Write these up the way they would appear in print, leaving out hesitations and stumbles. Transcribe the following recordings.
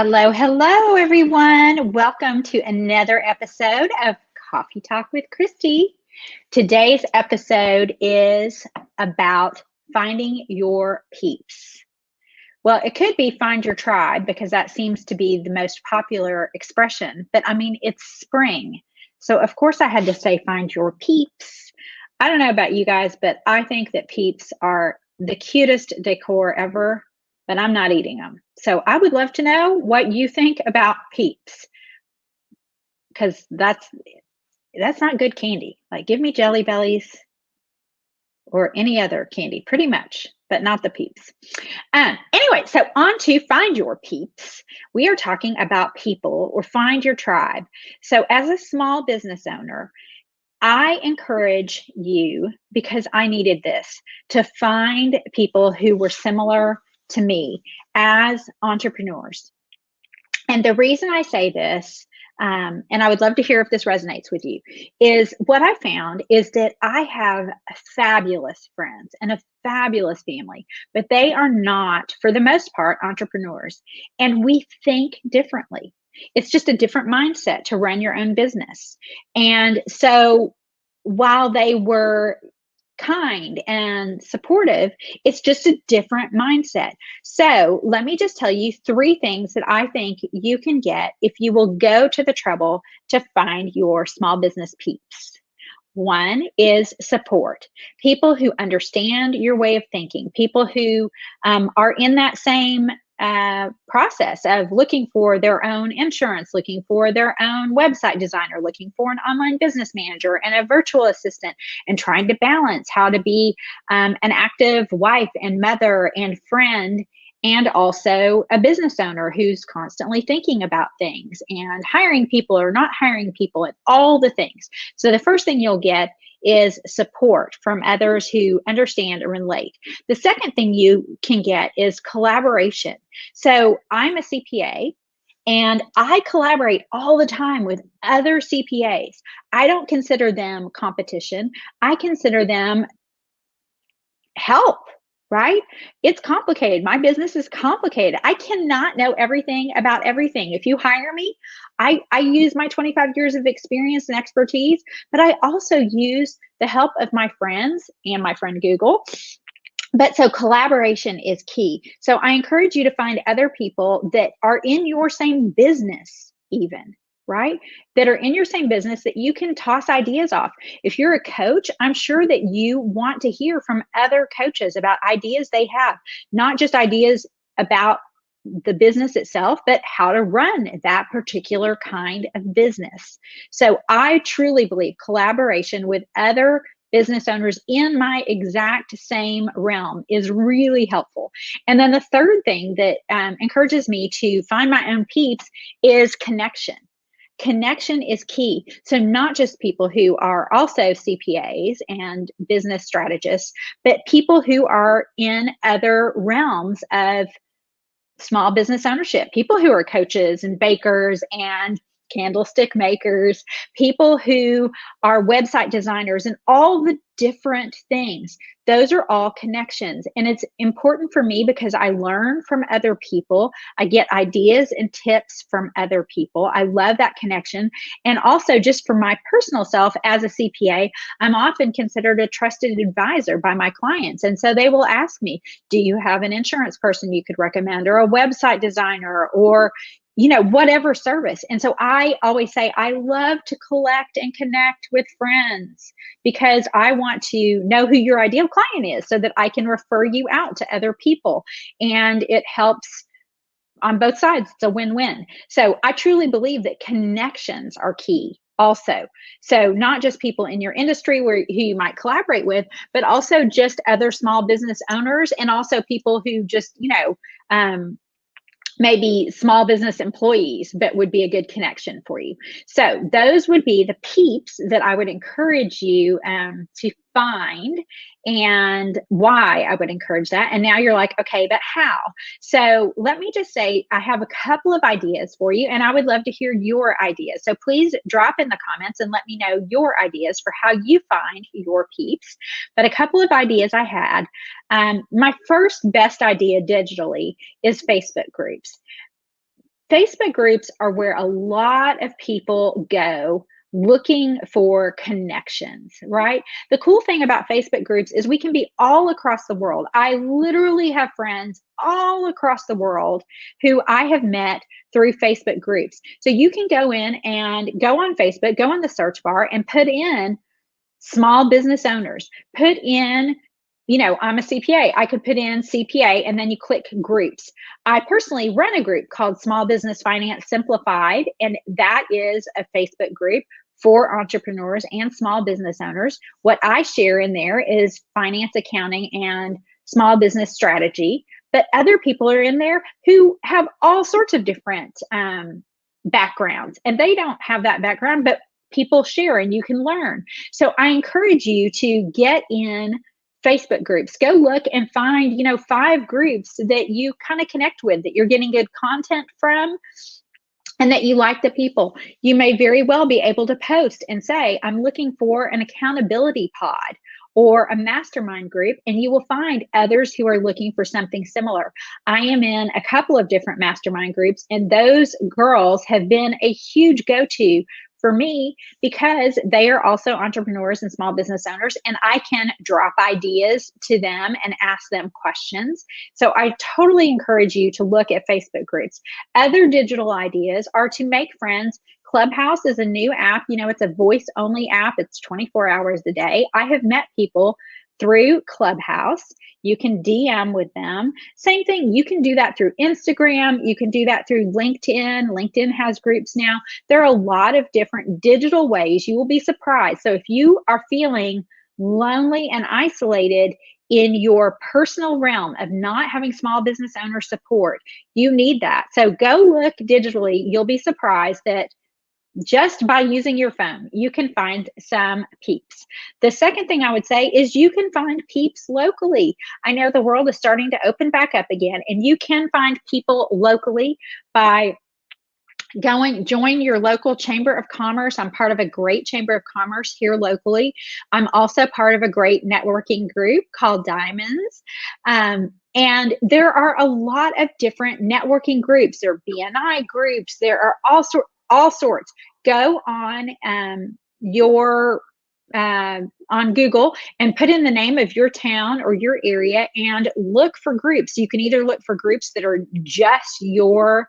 Hello, hello, everyone. Welcome to another episode of Coffee Talk with Christy. Today's episode is about finding your peeps. Well, it could be find your tribe because that seems to be the most popular expression, but I mean, it's spring. So, of course, I had to say find your peeps. I don't know about you guys, but I think that peeps are the cutest decor ever, but I'm not eating them. So I would love to know what you think about Peeps, because that's not good candy. Like, give me Jelly Bellies or any other candy, pretty much, but not the Peeps. Anyway, so on to find your peeps. We are talking about people or find your tribe. So as a small business owner, I encourage you, because I needed this, to find people who were similar to me as entrepreneurs. And the reason I say this, and I would love to hear if this resonates with you, is what I found is that I have fabulous friends and a fabulous family, but they are not, for the most part, entrepreneurs. And we think differently. It's just a different mindset to run your own business. And so while they were kind and supportive, it's just a different mindset. So let me just tell you three things that I think you can get if you will go to the trouble to find your small business peeps. One is support. People who understand your way of thinking, people who are in that same process of looking for their own insurance, looking for their own website designer, looking for an online business manager and a virtual assistant, and trying to balance how to be an active wife and mother and friend, and also a business owner who's constantly thinking about things and hiring people or not hiring people and all the things. So the first thing you'll get is support from others who understand and relate. The second thing you can get is collaboration. So I'm a CPA and I collaborate all the time with other CPAs. I don't consider them competition. I consider them help, right? It's complicated. My business is complicated. I cannot know everything about everything. If you hire me, I use my 25 years of experience and expertise, but I also use the help of my friends and my friend Google. But so collaboration is key. So I encourage you to find other people that are in your same business, even, right? That are in your same business that you can toss ideas off. If you're a coach, I'm sure that you want to hear from other coaches about ideas they have, not just ideas about the business itself, but how to run that particular kind of business. So I truly believe collaboration with other business owners in my exact same realm is really helpful. And then the third thing that encourages me to find my own peeps is connection. Connection is key. So not just people who are also CPAs and business strategists, but people who are in other realms of small business ownership, people who are coaches and bakers and candlestick makers, people who are website designers and all the different things. Those are all connections. And it's important for me because I learn from other people. I get ideas and tips from other people. I love that connection. And also just for my personal self as a CPA, I'm often considered a trusted advisor by my clients. And so they will ask me, do you have an insurance person you could recommend, or a website designer, or whatever service. And so I always say, I love to collect and connect with friends because I want to know who your ideal client is so that I can refer you out to other people. And it helps on both sides. It's a win-win. So I truly believe that connections are key also. So not just people in your industry who you might collaborate with, but also just other small business owners, and also people who just, maybe small business employees, but would be a good connection for you. So those would be the peeps that I would encourage you to find, and why I would encourage that. And now you're like, okay, but how? So let me just say, I have a couple of ideas for you, and I would love to hear your ideas. So please drop in the comments and let me know your ideas for how you find your peeps. But a couple of ideas I had. My first best idea digitally is Facebook groups. Facebook groups are where a lot of people go looking for connections, right? The cool thing about Facebook groups is we can be all across the world. I literally have friends all across the world who I have met through Facebook groups. So you can go in and go on Facebook, go in the search bar and put in small business owners. Put in, I'm a CPA. I could put in CPA and then you click groups. I personally run a group called Small Business Finance Simplified, and that is a Facebook group for entrepreneurs and small business owners. What I share in there is finance, accounting, and small business strategy. But other people are in there who have all sorts of different backgrounds, and they don't have that background, but people share and you can learn. So I encourage you to get in Facebook groups. Go look and find, 5 groups that you kind of connect with, that you're getting good content from, and that you like the people. You may very well be able to post and say, I'm looking for an accountability pod or a mastermind group, and you will find others who are looking for something similar. I am in a couple of different mastermind groups, and those girls have been a huge go-to for me because they are also entrepreneurs and small business owners, and I can drop ideas to them and ask them questions. So I totally encourage you to look at Facebook groups. Other digital ideas are to make friends. Clubhouse is a new app. It's a voice only app. It's 24 hours a day. I have met people through Clubhouse. You can DM with them. Same thing. You can do that through Instagram. You can do that through LinkedIn. LinkedIn has groups now. There are a lot of different digital ways. You will be surprised. So if you are feeling lonely and isolated in your personal realm of not having small business owner support, you need that. So go look digitally. You'll be surprised that just by using your phone, you can find some peeps. The second thing I would say is you can find peeps locally. I know the world is starting to open back up again, and you can find people locally by join your local chamber of commerce. I'm part of a great chamber of commerce here locally. I'm also part of a great networking group called Diamonds. And there are a lot of different networking groups. There are BNI groups. There are all sorts. Go on on Google and put in the name of your town or your area and look for groups. You can either look for groups that are just your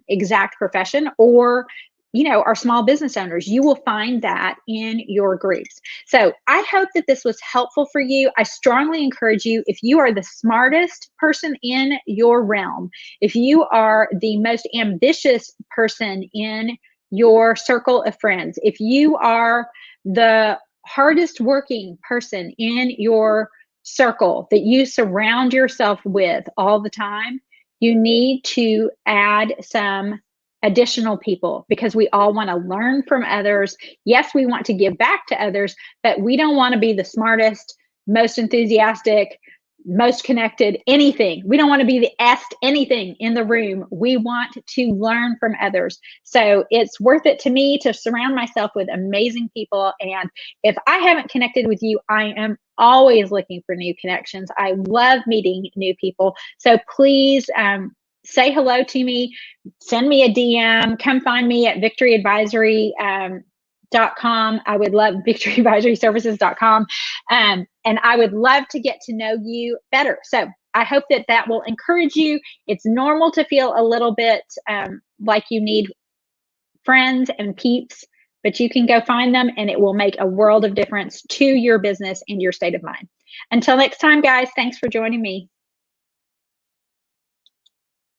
exact profession, or are small business owners. You will find that in your groups. So I hope that this was helpful for you. I strongly encourage you, if you are the smartest person in your realm, if you are the most ambitious person in your circle of friends, if you are the hardest working person in your circle that you surround yourself with all the time, you need to add some additional people, because we all want to learn from others. Yes, we want to give back to others, but we don't want to be the smartest, most enthusiastic, most connected, anything. We don't want to be the est anything in the room. We want to learn from others. So it's worth it to me to surround myself with amazing people. And if I haven't connected with you, I am always looking for new connections. I love meeting new people. So please say hello to me, send me a DM, come find me at victoryadvisory.com. I would love victoryadvisoryservices.com. And I would love to get to know you better. So I hope that that will encourage you. It's normal to feel a little bit like you need friends and peeps, but you can go find them, and it will make a world of difference to your business and your state of mind. Until next time, guys, thanks for joining me.